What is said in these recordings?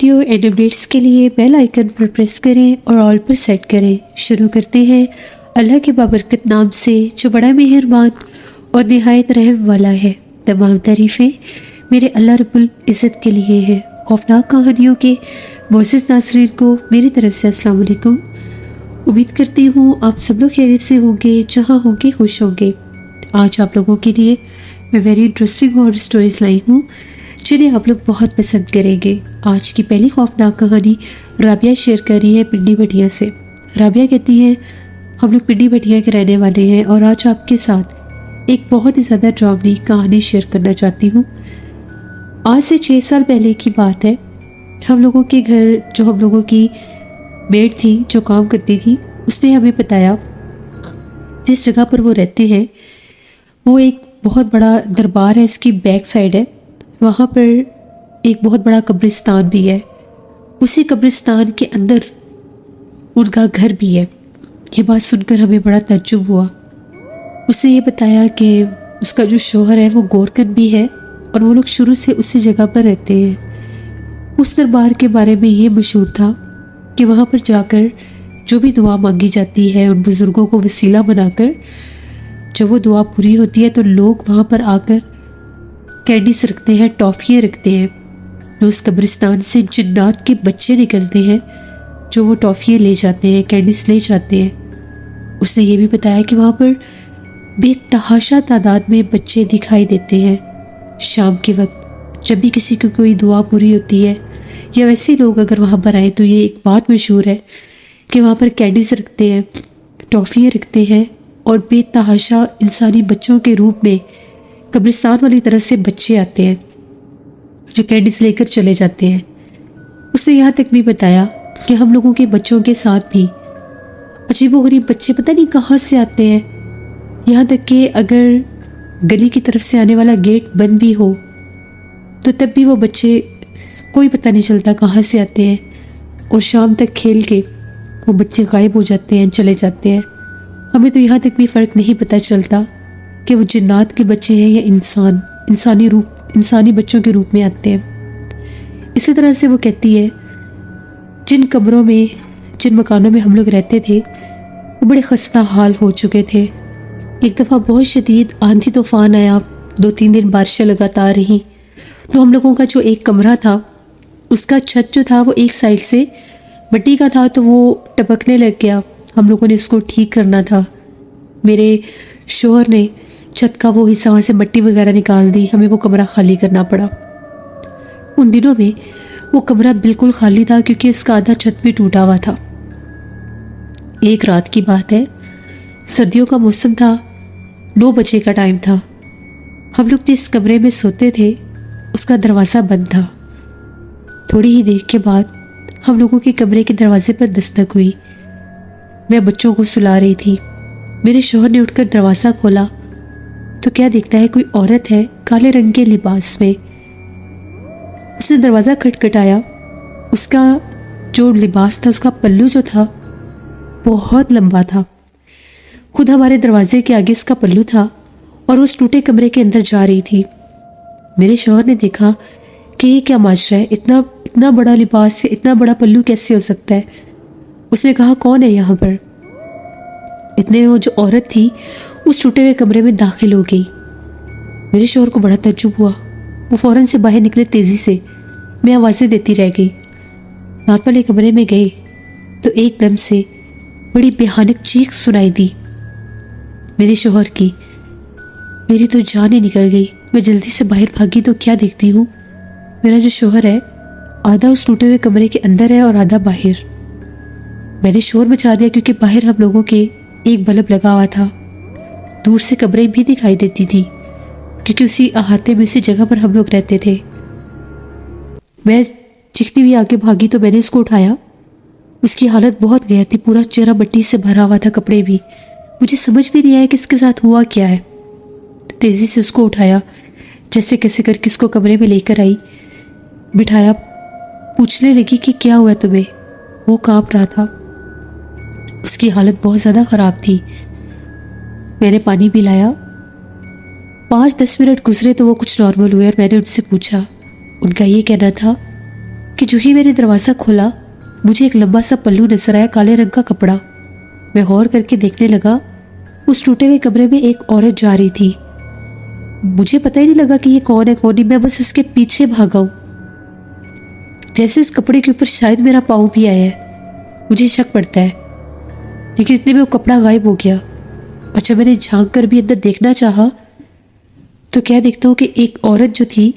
Video and updates के लिए bell icon पर प्रेस करें और ऑल पर सेट करें। शुरू करते हैं अल्लाह के बाबरकत नाम से जो बड़ा मेहरबान और निहायत रहम वाला है। तमाम तारीफ़ें मेरे अल्लाह रब्बुल इज़्ज़त के लिए है। खौफनाक कहानियों के मोअज़्ज़ज़ नाज़रीन को मेरी तरफ से अस्सलाम वालेकुम। उम्मीद करती हूँ आप सब लोग खैरियत से होंगे, जहाँ होंगे खुश होंगे। आज आप लोगों के लिए मैं वेरी इंटरेस्टिंग हॉरर स्टोरीज लाई हूँ जिन्हें आप लोग बहुत पसंद करेंगे। आज की पहली खौफनाक कहानी राबिया शेयर कर रही है पिंडी भटिया से। राबिया कहती है, हम लोग पिंडी भटिया के रहने वाले हैं और आज आपके साथ एक बहुत ही ज़्यादा डरावनी कहानी शेयर करना चाहती हूँ। आज से 6 साल पहले की बात है। हम लोगों के घर जो हम लोगों की मेड थी जो काम करती थी, उसने हमें बताया जिस जगह पर वो रहते हैं वो एक बहुत बड़ा दरबार है, इसकी बैक साइड है। वहाँ पर एक बहुत बड़ा कब्रिस्तान भी है। उसी कब्रिस्तान के अंदर उनका घर भी है। ये बात सुनकर हमें बड़ा तज्जुब हुआ। उसने ये बताया कि उसका जो शौहर है वो गोरकन भी है और वो लोग शुरू से उसी जगह पर रहते हैं। उस दरबार के बारे में ये मशहूर था कि वहाँ पर जाकर जो भी दुआ मांगी जाती है उन बुज़ुर्गों को वसीला बनाकर जब वो दुआ पूरी होती है तो लोग वहाँ पर आकर कैंडीज रखते हैं, टॉफ़ियाँ रखते हैं। तो उस कब्रिस्तान से जिन्नात के बच्चे निकलते हैं जो वो टॉफ़ियाँ ले जाते हैं, कैंडीज ले जाते हैं। उसने ये भी बताया कि वहाँ पर बेतहाशा तादाद में बच्चे दिखाई देते हैं। शाम के वक्त जब भी किसी की कोई दुआ पूरी होती है या वैसे लोग अगर वहाँ पर आए तो ये एक बात मशहूर है कि वहाँ पर कैंडीज रखते हैं, टॉफ़ियाँ रखते हैं और बेतहाशा इंसानी बच्चों के रूप में कब्रिस्तान वाली तरफ से बच्चे आते हैं जो कैंडीज लेकर चले जाते हैं। उसने यहाँ तक भी बताया कि हम लोगों के बच्चों के साथ भी अजीबोगरीब बच्चे पता नहीं कहाँ से आते हैं। यहाँ तक कि अगर गली की तरफ से आने वाला गेट बंद भी हो तो तब भी वो बच्चे कोई पता नहीं चलता कहाँ से आते हैं और शाम तक खेल के वो बच्चे गायब हो जाते हैं, चले जाते हैं। हमें तो यहाँ तक भी फ़र्क नहीं पता चलता कि वो जिन्नात के बच्चे हैं या इंसानी बच्चों के रूप में आते हैं। इसी तरह से वो कहती है जिन कमरों में, जिन मकानों में हम लोग रहते थे वो बड़े खस्ता हाल हो चुके थे। एक दफ़ा बहुत शदीद आंधी तूफान आया, 2-3 दिन बारिशें लगातार रहीं तो हम लोगों का जो एक कमरा था उसका छत जो था वो एक साइड से मिट्टी का था तो वो टपकने लग गया। हम लोगों ने इसको ठीक करना था। मेरे शौहर ने छत का वो हिस्सा वहाँ से मिट्टी वगैरह निकाल दी, हमें वो कमरा खाली करना पड़ा। उन दिनों में वो कमरा बिल्कुल खाली था क्योंकि उसका आधा छत भी टूटा हुआ था। एक रात की बात है, सर्दियों का मौसम था, 9 बजे का टाइम था। हम लोग जिस कमरे में सोते थे उसका दरवाज़ा बंद था। थोड़ी ही देर के बाद हम लोगों के कमरे के दरवाजे पर दस्तक हुई। मैं बच्चों को सुला रही थी। मेरे शौहर ने उठकर दरवाज़ा खोला तो क्या देखता है, कोई औरत है काले रंग के लिबास में। उसने दरवाज़ा खटखटाया। उसका जो लिबास था, उसका पल्लू जो था बहुत लंबा था। खुद हमारे दरवाजे के आगे उसका पल्लू था और उस टूटे कमरे के अंदर जा रही थी। मेरे शौहर ने देखा कि ये क्या माजरा है, इतना बड़ा लिबास से इतना बड़ा पल्लू कैसे हो सकता है। उसने कहा, कौन है यहाँ पर। इतने में वो जो औरत थी उस टूटे हुए कमरे में दाखिल हो गई। मेरे शौहर को बड़ा तज्जुब हुआ। वो फ़ौरन से बाहर निकले तेज़ी से। मैं आवाज़ें देती रह गई। रात वाले कमरे में गए तो एकदम से बड़ी भयानक चीख सुनाई दी मेरे शौहर की। मेरी तो जान ही निकल गई। मैं जल्दी से बाहर भागी तो क्या देखती हूँ, मेरा जो शौहर है आधा उस टूटे हुए कमरे के अंदर है और आधा बाहर। मैंने शोर मचा दिया क्योंकि बाहर हम लोगों के एक बल्ब लगा हुआ था। दूर से कब्रें भी दिखाई देती थी क्योंकि उसी अहाते में, उसी जगह पर हम लोग रहते थे। मैं चीखती हुई आगे भागी तो मैंने इसको उठाया। उसकी हालत बहुत गैर थी, पूरा चेहरा मिट्टी से भरा हुआ था, कपड़े भी। मुझे समझ भी नहीं आया कि इसके साथ हुआ क्या है। तेज़ी से उसको उठाया, जैसे कैसे करके उसको कमरे में लेकर आई, बिठाया। पूछने लगी कि क्या हुआ तुम्हें। वो काँप रहा था, उसकी हालत बहुत ज़्यादा ख़राब थी। मैंने पानी पिलाया। 5-10 मिनट गुजरे तो वो कुछ नॉर्मल हुए और मैंने उनसे पूछा। उनका ये कहना था कि जो ही मैंने दरवाज़ा खोला मुझे एक लंबा सा पल्लू नजर आया, काले रंग का कपड़ा। मैं गौर करके देखने लगा, उस टूटे हुए कमरे में एक औरत जा रही थी। मुझे पता ही नहीं लगा कि ये कौन है कौन नहीं, मैं बस उसके पीछे भागा हूँ। जैसे उस कपड़े के ऊपर शायद मेरा पाँव भी आया है, मुझे शक पड़ता है, लेकिन इतने में वो कपड़ा गायब हो गया। अच्छा, मैंने झांक कर भी अंदर देखना चाहा तो क्या देखता हूँ कि एक औरत जो थी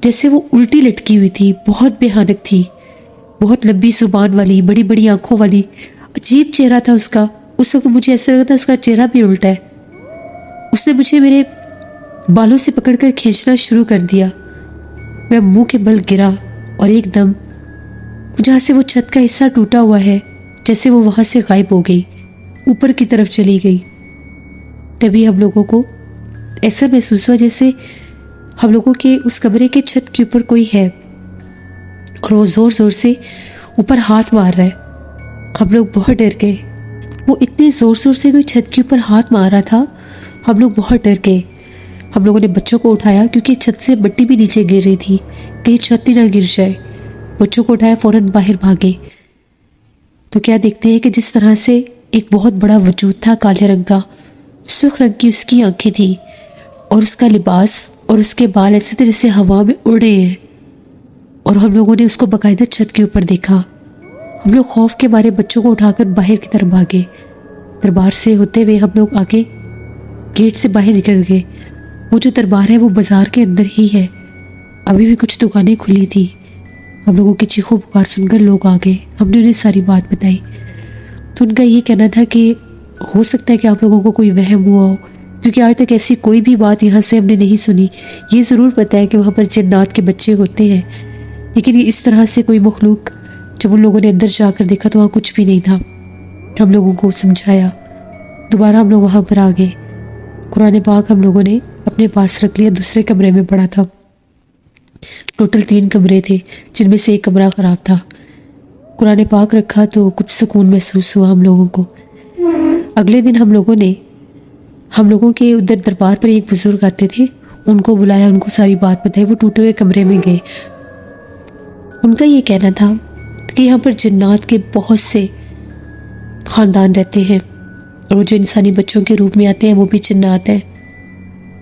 जैसे वो उल्टी लटकी हुई थी, बहुत भयानक थी, बहुत लंबी जुबान वाली, बड़ी बड़ी आंखों वाली, अजीब चेहरा था उसका। उस वक्त मुझे ऐसा लगा था उसका चेहरा भी उल्टा है। उसने मुझे मेरे बालों से पकड़कर खींचना शुरू कर दिया। मैं मुंह के बल गिरा और एकदम जहाँ से वो छत का हिस्सा टूटा हुआ है जैसे वो वहाँ से गायब हो गई, ऊपर की तरफ चली गई। तभी हम लोगों को ऐसा महसूस हुआ जैसे हम लोगों के उस कमरे के छत के ऊपर कोई है और वो जोर जोर से ऊपर हाथ मार रहा है। हम लोग बहुत डर गए। वो इतने जोर जोर से कोई छत के ऊपर हाथ मार रहा था, हम लोग बहुत डर गए। हम लोगों ने बच्चों को उठाया क्योंकि छत से मिट्टी भी नीचे गिर रही थी, कहीं छत ही ना गिर जाए। बच्चों को उठाया, फौरन बाहर भागे। तो क्या देखते हैं कि जिस तरह से एक बहुत बड़ा वजूद था, काले रंग का, सुर्ख रंग की उसकी आंखें थी और उसका लिबास और उसके बाल ऐसे थे जैसे हवा में उड़ रहे हैं। और हम लोगों ने उसको बाकायदा छत के ऊपर देखा। हम लोग खौफ के मारे बच्चों को उठाकर बाहर की तरफ भागे। दरबार से होते हुए हम लोग आगे गेट से बाहर निकल गए। वो जो दरबार है वो बाजार के अंदर ही है। अभी भी कुछ दुकानें खुली थी। हम लोगों की चीखों पुकार सुनकर लोग आ गए। हमने उन्हें सारी बात बताई तो उनका ये कहना था कि हो सकता है कि आप लोगों को कोई वहम हुआ हो, क्योंकि आज तक ऐसी कोई भी बात यहाँ से हमने नहीं सुनी। ये ज़रूर पता है कि वहाँ पर जिन्नात के बच्चे होते हैं, लेकिन ये इस तरह से कोई मखलूक, जब उन लोगों ने अंदर जाकर देखा तो वहाँ कुछ भी नहीं था। हम लोगों को समझाया। दोबारा हम लोग वहाँ पर आ गए। कुरान पाक हम लोगों ने अपने पास रख लिया, दूसरे कमरे में पड़ा था। टोटल 3 कमरे थे जिनमें से एक कमरा ख़राब था। कुरान पाक रखा तो कुछ सुकून महसूस हुआ हम लोगों को। अगले दिन हम लोगों के उधर दरबार पर एक बुजुर्ग आते थे, उनको बुलाया, उनको सारी बात बताई। वो टूटे हुए कमरे में गए। उनका ये कहना था कि यहाँ पर जिन्नात के बहुत से ख़ानदान रहते हैं और वो जो इंसानी बच्चों के रूप में आते हैं वो भी जिन्नात हैं।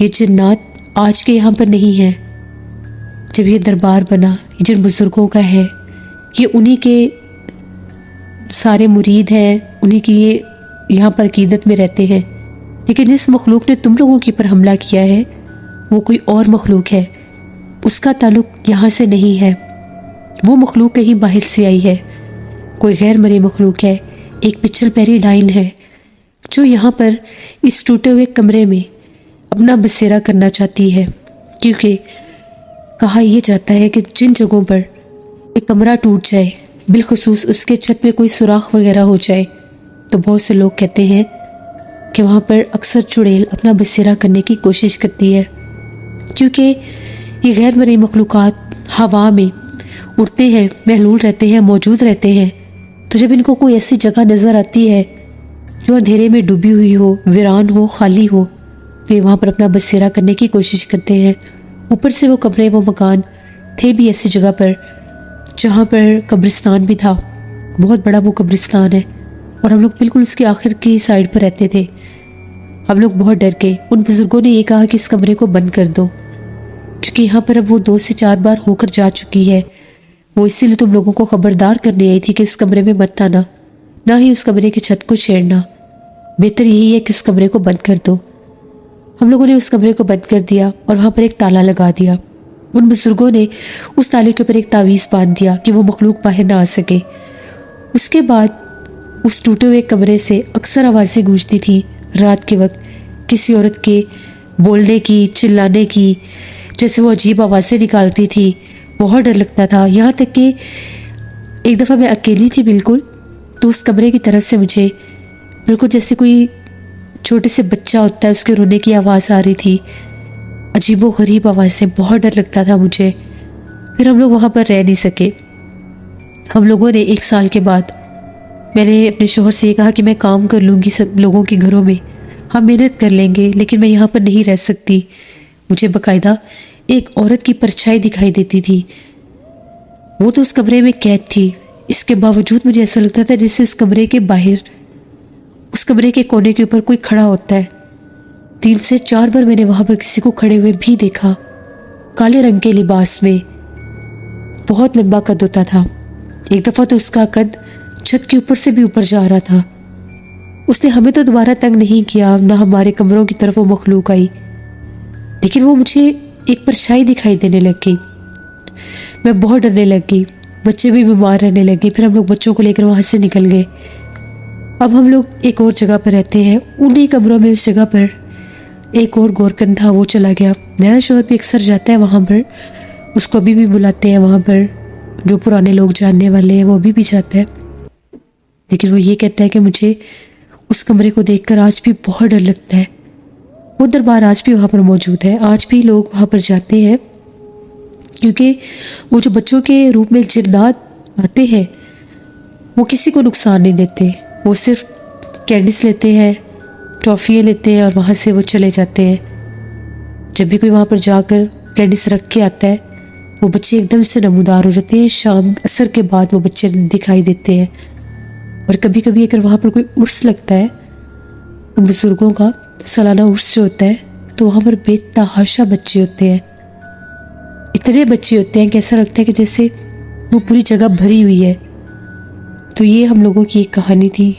ये जिन्नात आज के यहाँ पर नहीं है। जब ये दरबार बना, ये जिन बुज़ुर्गों का है, ये उन्हीं के सारे मुरीद हैं, उन्हीं की ये यहाँ पर अकीदत में रहते हैं। लेकिन जिस मखलूक ने तुम लोगों के ऊपर हमला किया है वो कोई और मखलूक है, उसका ताल्लुक यहाँ से नहीं है। वो मखलूक कहीं बाहर से आई है, कोई गैर मरी मखलूक है, एक पिछल पैरी डाइन है जो यहाँ पर इस टूटे हुए कमरे में अपना बसेरा करना चाहती है। क्योंकि कहा यह जाता है कि जिन जगहों पर एक कमरा टूट जाए, बिलखुसूस उसके छत में कोई सुराख वगैरह हो जाए, तो बहुत से लोग कहते हैं कि वहाँ पर अक्सर चुड़ैल अपना बसेरा करने की कोशिश करती है। क्योंकि ये गैर मरी मखलूक़ात हवा में उड़ते हैं, महलूल रहते हैं, मौजूद रहते हैं। तो जब इनको कोई ऐसी जगह नज़र आती है जो अंधेरे में डूबी हुई हो, वीरान हो, खाली हो, तो ये वहाँ पर अपना बसेरा करने की कोशिश करते हैं। ऊपर से वो कमरे, वो मकान थे भी ऐसी जगह पर जहाँ पर कब्रिस्तान भी था, बहुत बड़ा वो कब्रिस्तान है, और हम लोग बिल्कुल उसके आखिर की साइड पर रहते थे। हम लोग बहुत डर गए। उन बुजुर्गों ने ये कहा कि इस कमरे को बंद कर दो, क्योंकि यहाँ पर अब वो 2 से 4 बार होकर जा चुकी है। वो इसीलिए तुम लोगों को खबरदार करने आई थी कि उस कमरे में मत आना, ना ही उस कमरे की छत को छेड़ना। बेहतर यही है कि उस कमरे को बंद कर दो। हम लोगों ने उस कमरे को बंद कर दिया और वहाँ पर एक ताला लगा दिया। उन बुजुर्गों ने उस ताले के ऊपर एक तावीज़ बांध दिया कि वो मखलूक बाहर ना आ सके। उसके बाद उस टूटे हुए कमरे से अक्सर आवाज़ें गूंजती थी रात के वक्त, किसी औरत के बोलने की, चिल्लाने की, जैसे वो अजीब आवाज़ें निकालती थी। बहुत डर लगता था। यहाँ तक कि एक दफ़ा मैं अकेली थी बिल्कुल, तो उस कमरे की तरफ से मुझे बिल्कुल जैसे कोई छोटे से बच्चा होता है उसके रोने की आवाज़ आ रही थी, अजीबो गरीब आवाज़ें। बहुत डर लगता था मुझे। फिर हम लोग वहाँ पर रह नहीं सके। हम लोगों ने 1 साल के बाद मैंने अपने शोहर से ये कहा कि मैं काम कर लूँगी सब लोगों के घरों में, हम मेहनत कर लेंगे, लेकिन मैं यहाँ पर नहीं रह सकती। मुझे बाकायदा एक औरत की परछाई दिखाई देती थी। वो तो उस कमरे में कैद थी, इसके बावजूद मुझे ऐसा लगता था जैसे उस कमरे के बाहर, उस कमरे के कोने के ऊपर कोई खड़ा होता है। 3 से 4 बार मैंने वहां पर किसी को खड़े हुए भी देखा, काले रंग के लिबास में, बहुत लंबा कद होता था। एक दफ़ा तो उसका कद छत के ऊपर से भी ऊपर जा रहा था। उसने हमें तो दोबारा तंग नहीं किया, ना हमारे कमरों की तरफ वो मखलूक आई, लेकिन वो मुझे एक परछाई दिखाई देने लग गई। मैं बहुत डरने लग गई, बच्चे भी बीमार रहने लगे। फिर हम लोग बच्चों को लेकर वहाँ से निकल गए। अब हम लोग एक और जगह पर रहते हैं, उन्हीं कमरों में। उस जगह पर एक और गोरकन था, वो चला गया। नैना शोहर भी अक्सर जाता है वहाँ पर, उसको अभी भी बुलाते हैं वहाँ पर, जो पुराने लोग जानने वाले हैं वो अभी भी जाता है। लेकिन वो ये कहता है कि मुझे उस कमरे को देखकर आज भी बहुत डर लगता है। वो दरबार आज भी वहाँ पर मौजूद है, आज भी लोग वहाँ पर जाते हैं, क्योंकि वो जो बच्चों के रूप में जिन्नात आते हैं वो किसी को नुकसान नहीं देते। वो सिर्फ कैंडीज लेते हैं, टॉफ़ियाँ लेते हैं और वहाँ से वो चले जाते हैं। जब भी कोई वहाँ पर जाकर कैंडीज रख के आता है, वो बच्चे एकदम से नमूदार हो जाते हैं। शाम असर के बाद वो बच्चे दिखाई देते हैं। और कभी कभी अगर वहाँ पर कोई उर्स लगता है, उन बुज़ुर्गों का सालाना उर्स जो होता है, तो वहाँ पर बेतहाशा बच्चे होते हैं। इतने बच्चे होते हैं कि ऐसा लगता है कि जैसे वो पूरी जगह भरी हुई है। तो ये हम लोगों की एक कहानी थी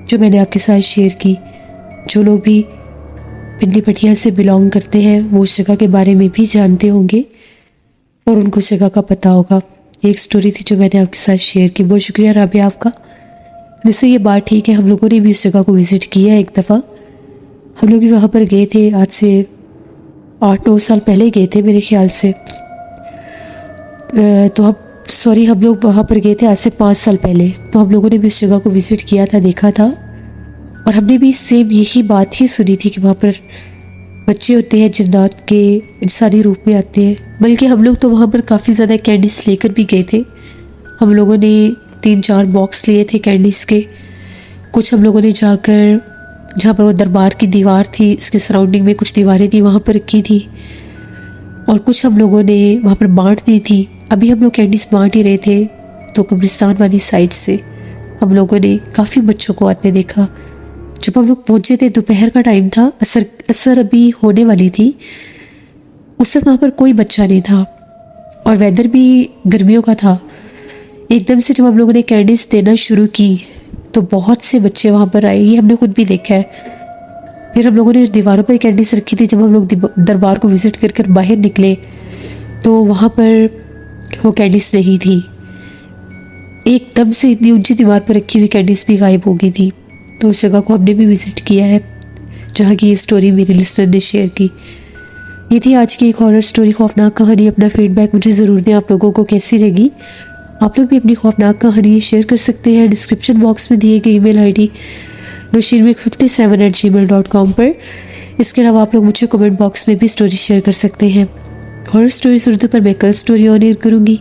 जो मैंने आपके साथ शेयर की। जो लोग भी पिंडी पटिया से बिलोंग करते हैं वो उस जगह के बारे में भी जानते होंगे और उनको उस जगह का पता होगा। एक स्टोरी थी जो मैंने आपके साथ शेयर की। बहुत शुक्रिया राबिया आपका। वैसे ये बात ठीक है, हम लोगों ने भी उस जगह को विज़िट किया। एक दफ़ा हम लोग भी वहाँ पर गए थे, आज से 8-9 साल पहले गए थे मेरे ख्याल से। हम लोग वहाँ पर गए थे आज से 5 साल पहले। तो हम लोगों ने भी उस जगह को विज़िट किया था, देखा था, और हमने भी सेम यही बात ही सुनी थी कि वहाँ पर बच्चे होते हैं जिन्नात के इंसानी रूप में आते हैं। बल्कि हम लोग तो वहाँ पर काफ़ी ज़्यादा कैंडीज़ लेकर भी गए थे। हम लोगों ने 3-4 बॉक्स लिए थे कैंडीज़ के। कुछ हम लोगों ने जाकर जहाँ पर वो दरबार की दीवार थी उसके सराउंडिंग में कुछ दीवारें थी, वहाँ पर रखी थी, और कुछ हम लोगों ने वहाँ पर बांट दी थी। अभी हम लोग कैंडीज़ बांट ही रहे थे तो कब्रिस्तान वाली साइड से हम लोगों ने काफ़ी बच्चों को आते देखा। जब हम लोग पहुँचे थे दोपहर का टाइम था, असर अभी होने वाली थी। उस वक्त वहाँ पर कोई बच्चा नहीं था और वेदर भी गर्मियों का था। एकदम से जब हम लोगों ने कैंडीज़ देना शुरू की तो बहुत से बच्चे वहाँ पर आए, ये हमने खुद भी देखा है। फिर हम लोगों ने दीवारों पर कैंडीज़ रखी थी। जब हम लोग दरबार को विज़िट कर कर बाहर निकले तो वहाँ पर वो कैंडीज़ नहीं थी। एकदम से इतनी ऊंची दीवार पर रखी हुई कैंडीज़ भी गायब हो गई थी। तो उस जगह को हमने भी विज़िट किया है जहाँ की ये स्टोरी मेरे लिस्टर ने शेयर की। ये थी आज की एक हॉरर स्टोरी, खौफनाक कहानी। अपना फीडबैक मुझे ज़रूर दें, आप लोगों को कैसी लगी। आप लोग भी अपनी खौफनाक कहानी शेयर कर सकते हैं डिस्क्रिप्शन बॉक्स में दिए गए ईमेल आईडी nosheermik57@gmail.com पर। इसके अलावा आप लोग मुझे कमेंट बॉक्स में भी स्टोरी शेयर कर सकते हैं। हॉरर स्टोरीज उर्दू पर मैं कल स्टोरी ऑन एयर करूँगी,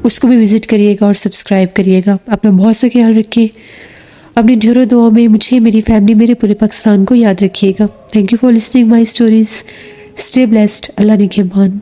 उसको भी विज़िट करिएगा और सब्सक्राइब करिएगा। अपना बहुत सा ख्याल रखिए। अपनी ढेरों दुआओं में मुझे, मेरी फैमिली, मेरे पूरे पाकिस्तान को याद रखिएगा। Thank you for listening my stories. Stay blessed. Allah निगहबान।